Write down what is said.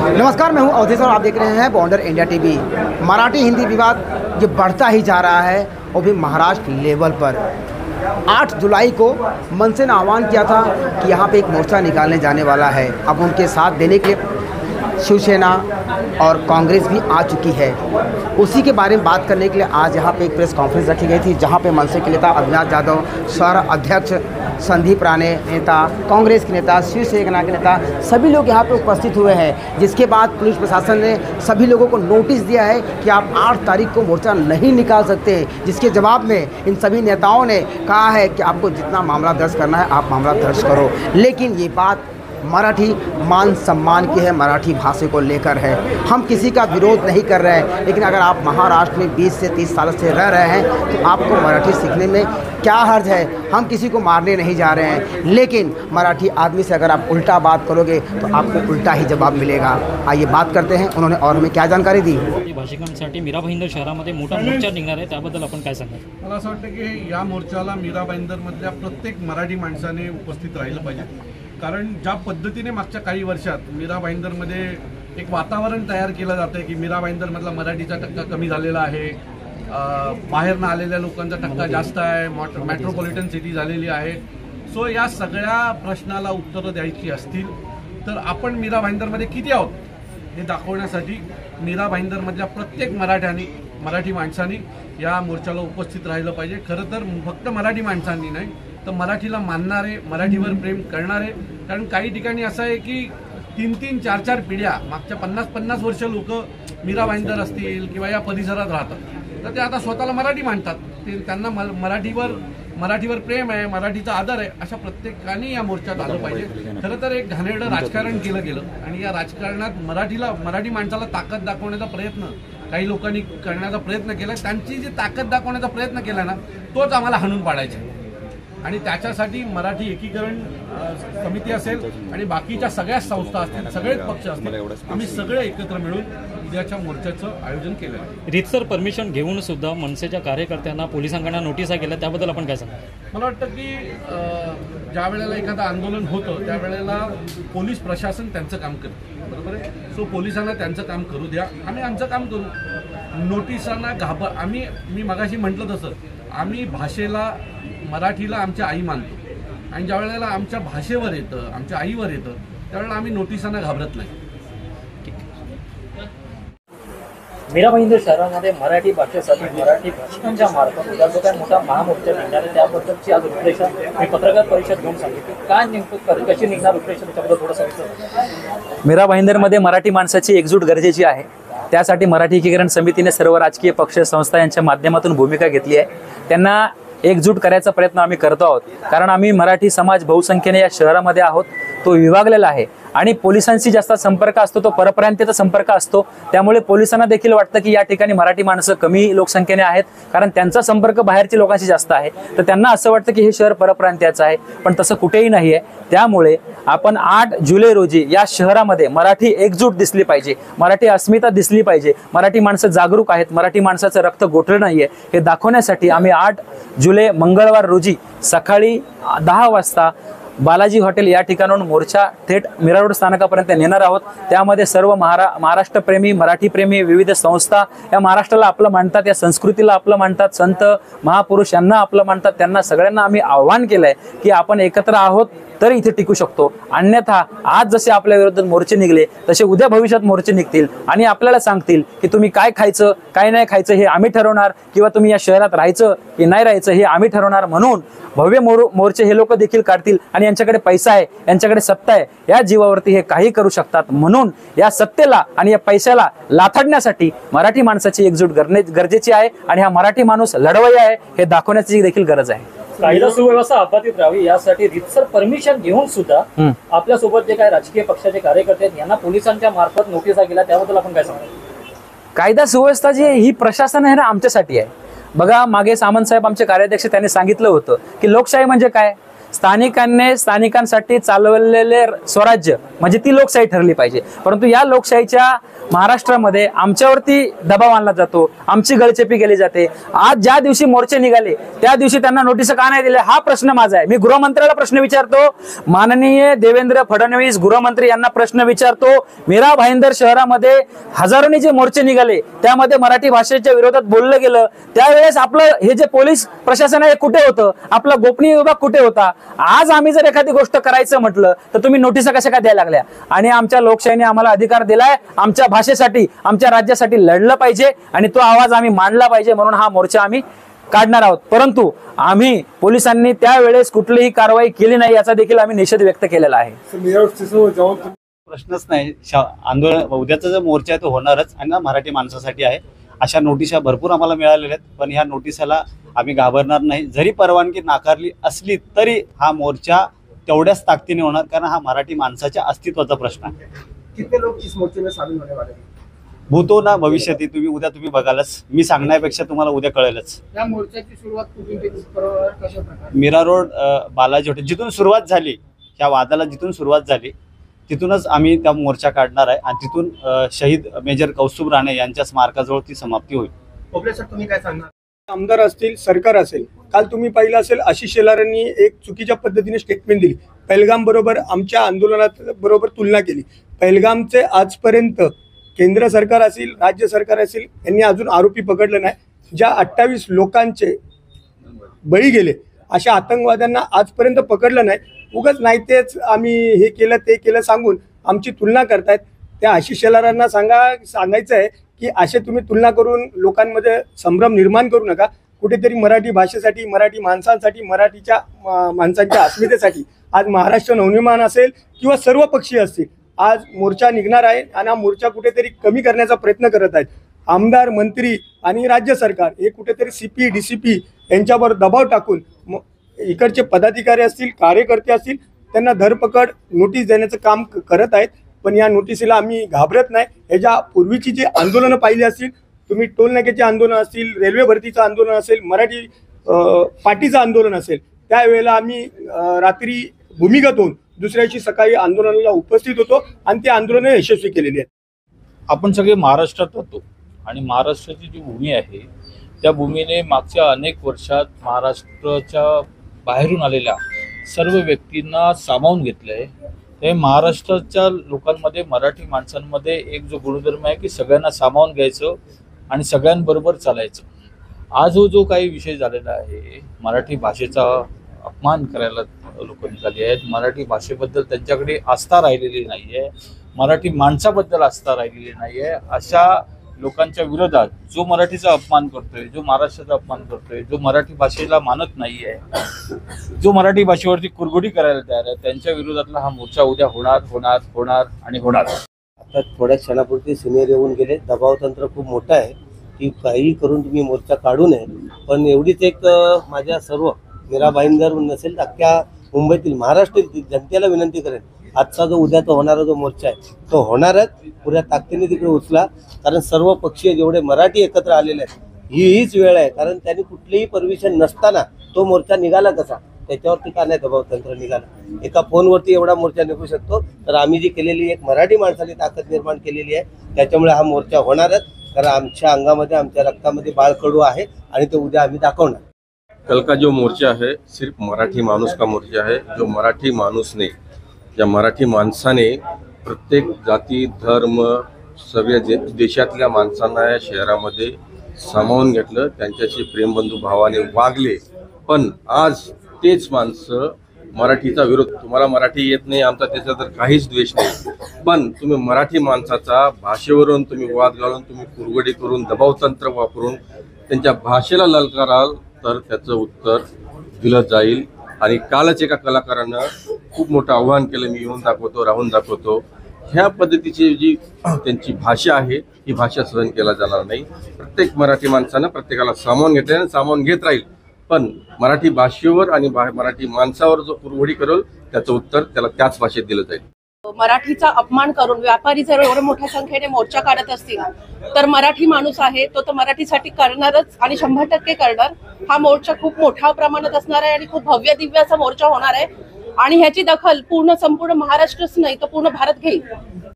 नमस्कार, मैं हूं अवधेश और आप देख रहे हैं बॉन्डर इंडिया टीवी। मराठी हिंदी विवाद ये बढ़ता ही जा रहा है और भी महाराष्ट्र लेवल पर। 8 जुलाई को मनसे ने आह्वान किया था कि यहाँ पे एक मोर्चा निकालने जाने वाला है। अब उनके साथ देने के शिवसेना और कांग्रेस भी आ चुकी है। उसी के बारे में बात करने के लिए आज यहाँ पे एक प्रेस कॉन्फ्रेंस रखी गई थी, जहाँ पे मनसे के नेता अविनाश जाधव, शहर अध्यक्ष संदीप राणे नेता, कांग्रेस के नेता, शिवसेना के नेता, सभी लोग यहाँ पे उपस्थित हुए हैं। जिसके बाद पुलिस प्रशासन ने सभी लोगों को नोटिस दिया है कि आप 8 तारीख को मोर्चा नहीं निकाल सकते हैं। जिसके जवाब में इन सभी नेताओं ने कहा है कि आपको जितना मामला दर्ज करना है आप मामला दर्ज करो। लेकिन ये बात मराठी मान सम्मान की है, मराठी भाषा को लेकर है। हम किसी का विरोध नहीं कर रहे हैं, लेकिन अगर आप महाराष्ट्र में 20 से 30 साल से रह रहे हैं तो आपको मराठी सीखने में क्या हर्ज है। हम किसी को मारने नहीं जा रहे हैं, लेकिन मराठी आदमी से अगर आप उल्टा बात करोगे तो आपको उल्टा ही जवाब मिलेगा। आइए बात करते हैं उन्होंने और हमें क्या जानकारी दी। भाषिकांसाठी मीरा भाईंदर शहरामध्ये मोठा मोर्चा निघणार आहे, त्याबद्दल आपण काय सांगाल? मला असं वाटतं की या मोर्चाला मीरा भाईंदरमधल्या प्रत्येक मराठी माणसाने उपस्थित राहिलं पाहिजे। कारण ज्या पद्धतीने मागच्या काही वर्षात मीरा भाईंदरमध्ये एक वातावरण तयार केलं जातं की मीरा भाईंदरमधला मराठीचा टक्का कमी झालेला आहे, बाहेरनं आलेल्या लोकांचा टक्का जास्त आहे, मेट्रोपॉलिटन सिटी झालेली आहे। सो या सगळ्या प्रश्नाला उत्तरं द्यायची असतील तर आपण मीरा भाईंदरमध्ये किती आहोत हे दाखवण्यासाठी मीरा भाईंदरमधल्या प्रत्येक मराठी माणसांनी या मोर्चाला उपस्थित राहिलं पाहिजे। खरं तर फक्त मराठी माणसांनी नाही तर मराठीला मानणारे, मराठीवर प्रेम करणारे, कारण काही ठिकाणी असं आहे की 3-3, 4-4 पिढ्या मागच्या 50-50 वर्ष लोक मीरा भाईंदर असतील किंवा या परिसरात राहतात, तर ते आता स्वतःला मराठी मानतात। ते त्यांना मराठीवर प्रेम आहे, मराठीचा आदर आहे, अशा प्रत्येकाने या मोर्चात आलं पाहिजे। खरं तर एक घाणेरडं राजकारण केलं गेलं आणि या राजकारणात मराठी माणसाला ताकद दाखवण्याचा प्रयत्न काही लोकांनी करण्याचा प्रयत्न केला। त्यांची जी ताकद दाखवण्याचा प्रयत्न केला ना, तोच आम्हाला हाणून पाडायचा आणि त्याच्यासाठी मराठी एकीकरण समिती असेल आणि बाकीच्या सगळ्या संस्था असतील, सगळेच पक्ष असतील, आम्ही सगळे एकत्र मिळून उद्याच्या मोर्चाचं आयोजन केलं आहे। रीतसर परमिशन घेऊन सुद्धा मनसेच्या कार्यकर्त्यांना पोलिसांकडून नोटिसा केल्या, त्याबद्दल आपण काय सांगाल? मला वाटतं की ज्या वेळेला एखादं आंदोलन होतं त्यावेळेला पोलीस प्रशासन त्यांचं काम करतं, बरोबर आहे। सो पोलिसांना त्यांचं काम करू द्या, आम्ही आमचं काम करू। नोटिसांना मी मगाशी म्हटलं तसं आम्ही भाषेला, मराठीला आमच्या आई मानतो आणि ज्या वेळेला आमच्या भाषेवर येतं, आमच्या आईवर येतं, त्यावेळेला आम्ही नोटिसांना घाबरत नाही। मीरा भाईंदर शहरामध्ये मराठी भाषेसाठी मराठी भाषिकांच्या मार्फत उद्या मोठा महामोर्चा निघणार आहे, त्याबद्दलची आज रूपरेषा मी पत्रकार परिषद घेऊन सांगितली। काय नेमकं कशी निघणार रूपरेषा त्याच्याबद्दल थोडं सांगितलं। मीरा भाईंदरमध्ये मराठी माणसाची एकजूट गरजेची आहे। त्यासाठी मराठी एकीकरण समितीने सर्व राजकीय पक्ष संस्था यांच्या माध्यमातून भूमिका घेतली आहे। त्यांना एकजूट करायचा प्रयत्न आम्ही करतो आहोत, कारण आम्ही मराठी समाज बहुसंख्येने या शहरामध्ये आहोत, तो विभागलेला आहे आणि पोलिसांशी जास्त संपर्क असतो, तो परप्रांतीय संपर्क असतो। त्यामुळे पोलिसांना देखील वाटतं की या ठिकाणी मराठी माणसं कमी लोकसंख्येने आहेत, कारण त्यांचा संपर्क बाहेरच्या लोकांशी जास्त आहे, तर त्यांना असं वाटतं की हे शहर परप्रांतीयाचं आहे, पण तसं कुठेही नाही आहे। त्यामुळे आपण 8 जुलै रोजी या शहरामध्ये मराठी एकजूट दिसली पाहिजे, मराठी अस्मिता दिसली पाहिजे, मराठी माणसं जागरूक आहेत, मराठी माणसाचं रक्त गोठलं नाहीये हे दाखवण्यासाठी आम्ही 8 जुलै मंगळवार रोजी सकाळी 10 वाजता बालाजी हॉटेल या ठिकाणाहून मोर्चा थेट मीरा रोड स्थानकापर्यंत नेणार आहोत। त्यामध्ये सर्व महाराष्ट्रप्रेमी, मराठीप्रेमी, विविध संस्था या महाराष्ट्राला आपलं मानतात, या संस्कृतीला आपलं मानतात, संत महापुरुष यांना आपलं मानतात, त्यांना सगळ्यांना आम्ही आव्हान केलंय की आपण एकत्र आहोत तर इथे टिकू शकतो। अन्यथा आज जसे आपल्या विरोधात मोर्चे निघले तसे उद्या भविष्यात मोर्चे निघतील आणि आपल्याला सांगतील की तुम्ही काय खायचं काय नाही खायचं हे आम्ही ठरवणार, किंवा तुम्ही या शहरात राहायचं की नाही राहायचं हे आम्ही ठरवणार। म्हणून भव्य मोर्चे हे लोक देखील काढतील आणि यांच्याकडे पैसा आहे, यांच्याकडे सत्ता आहे, या जीवावरती हे काही करू शकतात। म्हणून या सत्तेला आणि या पैशाला लाथाडण्यासाठी मराठी माणसाची एकजूट गरजेची आहे आणि हा मराठी माणूस लढवय्या आहे हे दाखवण्याची देखील गरज आहे। कायदा सुव्यवस्था अबाधित राहावी यासाठी रीतसर परमिशन घेऊन सुद्धा आपल्या सोबत जे काही राजकीय पक्षाचे कार्यकर्ते आहेत यांना पोलिसांच्या मार्फत नोटिसा केल्या, त्याबद्दल आपण काय सांगाल? कायदा सुव्यवस्था जी ही प्रशासन आहे ना आमच्यासाठी आहे। बघा, मागे सामंत साहेब आमचे कार्याध्यक्ष त्यांनी सांगितलं होतं की लोकशाही म्हणजे काय, स्थानिकांसाठी चालवलेले स्वराज्य म्हणजे ती लोकशाही ठरली पाहिजे। परंतु या लोकशाहीच्या महाराष्ट्रामध्ये आमच्यावरती दबाव आणला जातो, आमची गळचेपी केली जाते। आज ज्या दिवशी मोर्चे निघाले त्या दिवशी त्यांना नोटीस का नाही दिले हा प्रश्न माझा आहे। मी गृहमंत्र्याला प्रश्न विचारतो, माननीय देवेंद्र फडणवीस गृहमंत्री यांना प्रश्न विचारतो, मीरा भाईंदर शहरामध्ये हजारोनी जे मोर्चे निघाले त्यामध्ये मराठी भाषेच्या विरोधात बोललं गेलं, त्यावेळेस आपलं हे जे पोलीस प्रशासन आहे कुठे होतं, आपला गोपनीय विभाग कुठे होता? आज आम्ही जर एखादी गोष्ट करायचं म्हटलं तर तुम्ही नोटीस कशा काय द्यायला लागल्या? आणि आमच्या लोकशाहीने आम्हाला अधिकार दिलाय, आमच्या भाषेसाठी आमच्या राज्यासाठी लढलं पाहिजे आणि तो आवाज आम्ही मांडला पाहिजे, म्हणून हा मोर्चा आम्ही काढणार आहोत। परंतु आम्ही पोलिसांनी त्यावेळेस कुठलीही कारवाई केली नाही याचा देखील आम्ही निषेध व्यक्त केलेला आहे। प्रश्नच नाही, आंदोलन उद्याचा जो मोर्चा आहे तो होणारच आणि मराठी माणसासाठी आहे। अशा नोटिसा भरपूर आम्हाला मिळालेल्या आहेत, पण ह्या नोटिसाला आम्ही घाबरणार नाही। जरी परवानगी नाकारली असली तरी हा मोर्चा तेवढ्याच ताकदीने होणार, कारण हा मराठी माणसाच्या अस्तित्वाचा प्रश्न आहे। कितने लोग इस मोर्चे में शामिल होने वाले हैं? भूतो ना भविष्यती, तुम्ही बघालच, मी सांगण्यापेक्षा तुम्हाला उद्या कळेलच। या मोर्चाची सुरुवात कुठून केली, कशा प्रकारे? मीरा रोड बालाजी हॉटेल जिथून सुरुवात झाली, ह्या वादाला जिथून सुरुवात झाली तिथूनच आम्ही त्या मोर्चा काढणार आहे आणि तिथून शहीद मेजर कौस्तुभ राणे यांच्या स्मारकाजवळ ती समाप्ती होईल। ओबले सर, तुम्ही काय सांगणार? आमदार असतील, सरकार असेल, काल तुम्ही पाहिलं असेल आशिष शेलारांनी एक चुकीच्या पद्धतीने स्टेटमेंट दिली, पहलगाम बरोबर आमच्या आंदोलनात बरोबर तुलना केली। पहलगामचे आजपर्यंत केंद्र सरकार असेल, राज्य सरकार असेल, यांनी अजून आरोपी पकडले नाही। ज्या 28 लोकांचे बळी गेले अशा आतंकवाद्यांना आजपर्यंत पकडलं नाही। उगाच नाही तेच आम्ही हे केलं ते केलं सांगून आमची तुलना करतायत। त्या आशिष शेलारांना सांगायचं आहे की असे तुम्ही तुलना करून लोकांमध्ये संभ्रम निर्माण करू नका। कुठेतरी मराठी भाषेसाठी, मराठी माणसांसाठी, मराठीच्या माणसांच्या अस्मितेसाठी आज महाराष्ट्र नवनिर्माण असेल किंवा सर्व पक्षीय असतील, आज मोर्चा निघणार आहे आणि हा मोर्चा कुठेतरी कमी करण्याचा प्रयत्न करत आहेत। आमदार, मंत्री आणि राज्य सरकार हे कुठेतरी CP DCP यांच्यावर दबाव टाकून इकडचे पदाधिकारी असतील, कार्यकर्ते असतील, त्यांना धरपकड नोटीस देण्याचं काम करत आहेत। पण या नोटिसीला आम्ही घाबरत नाही। याच्या पूर्वीची जी आंदोलनं पाहिली असतील, तुम्ही टोल नाक्याचे आंदोलन असतील, रेल्वे भरतीचं आंदोलन असेल, मराठी पाटीचं आंदोलन असेल, त्यावेळेला आम्ही रात्री भूमिगत होऊन दुसऱ्या दिवशी सकाळी आंदोलनाला उपस्थित होतो आणि ती आंदोलनं यशस्वी केलेली आहेत। आपण सगळे महाराष्ट्रात होतो आणि महाराष्ट्राची जी भूमी आहे त्या भूमीने मागच्या अनेक वर्षात महाराष्ट्राच्या बाहेरून आलेल्या सर्व व्यक्तींना सामावून घेतलं आहे। ते महाराष्ट्राच्या लोकांमध्ये, मराठी माणसांमध्ये एक जो गुणधर्म आहे की सगळ्यांना सामावून घ्यायचं आणि सगळ्यांबरोबर चालायचं। आज जो काही विषय झालेला आहे, मराठी भाषेचा अपमान करायला लोक निघाले आहेत, मराठी भाषेबद्दल त्यांच्याकडे आस्था राहिलेली नाही आहे, मराठी माणसाबद्दल आस्था राहिलेली नाही आहे। अशा लोकांच्या विरोधात जो मराठीचा अपमान करतोय, जो महाराष्ट्राचा अपमान करतोय, जो मराठी भाषेला मानत नाही आहे, जो मराठी भाषेवरती कुरघोडी करायला तयार आहे, त्यांच्या विरोधातला हा मोर्चा उद्या होणार आणि होणार। आता थोड्या क्षणापुरती सिनियर येऊन गेले, दबाव तंत्र खूप मोठं आहे की काही करून तुम्ही मोर्चा काढू नये। पण एवढीच एक माझ्या सर्व मीरा भाईंदर नसेल अख्ख्या मुंबईतील, महाराष्ट्रातील जनतेला विनंती करेन, आजचा जो उद्याचा होणारा जो मोर्चा आहे तो होणारच, पुऱ्या ताकदीने तिकडे उचला, कारण सर्व पक्षीय जेवढे मराठी एकत्र आलेले आहेत हीच वेळ आहे। कारण त्यांनी कुठलीही परमिशन नसताना तो मोर्चा निघाला कसा, त्याच्यावरती का नाही दबाव तंत्र निघाला? एका फोनवरती एवढा मोर्चा निघू शकतो, तर आम्ही जी केलेली एक मराठी माणसाने ताकद निर्माण केलेली आहे त्याच्यामुळे हा मोर्चा होणारच, कारण आमच्या अंगामध्ये, आमच्या रक्तामध्ये बाळकडू आहे आणि ते उद्या आम्ही दाखवणार। कल का जो मोर्चा है सिर्फ मराठी माणूस का मोर्चा है, जो मराठी माणूस ने या मराठी माणसाने प्रत्येक जाती, धर्म, सगळ्या देशातल्या माणसांना या शहरामध्ये सामावून घेतलं, त्यांच्याशी प्रेमबंधू भावाने वागले। पण आज तेच माणसं मराठीचा विरोध, तुम्हाला मराठी येत नाही आमचा त्याचा तर काहीच द्वेष नाही, पण तुम्ही मराठी माणसाचा भाषेवरून तुम्ही वाद घालून, तुम्ही कुरघोडी करून, दबाव तंत्र वापरून त्यांच्या भाषेला ललकाराल तर त्याचं उत्तर दिलं जाईल। आणि कालच एका कलाकारानं खूप मोठं आव्हान केलं, मी येऊन दाखवतो, राहून दाखवतो। ह्या पद्धतीची जी त्यांची भाषा आहे ही भाषा सहन केला जाणार नाही। प्रत्येक मराठी माणसानं प्रत्येकाला सामावून घेतलं आणि सामावून घेत राहील, पण मराठी भाषेवर आणि मराठी माणसावर जो कुरघोडी करेल त्याचं उत्तर त्याला त्याच भाषेत दिलं जाईल। मराठीचा अपमान करून व्यापारी जर एवढ्या मोठ्या संख्येने मोर्चा काढत असतील तर मराठी माणूस आहे तो तर मराठीसाठी करणारच आणि 100% करणार. हा मोर्चा खूप मोठ्या प्रमाणात असणार आहे आणि खूप भव्य दिव्य असा मोर्चा होणार आहे आणि ह्याची दखल संपूर्ण महाराष्ट्रच नाही तर पूर्ण भारत घेईल.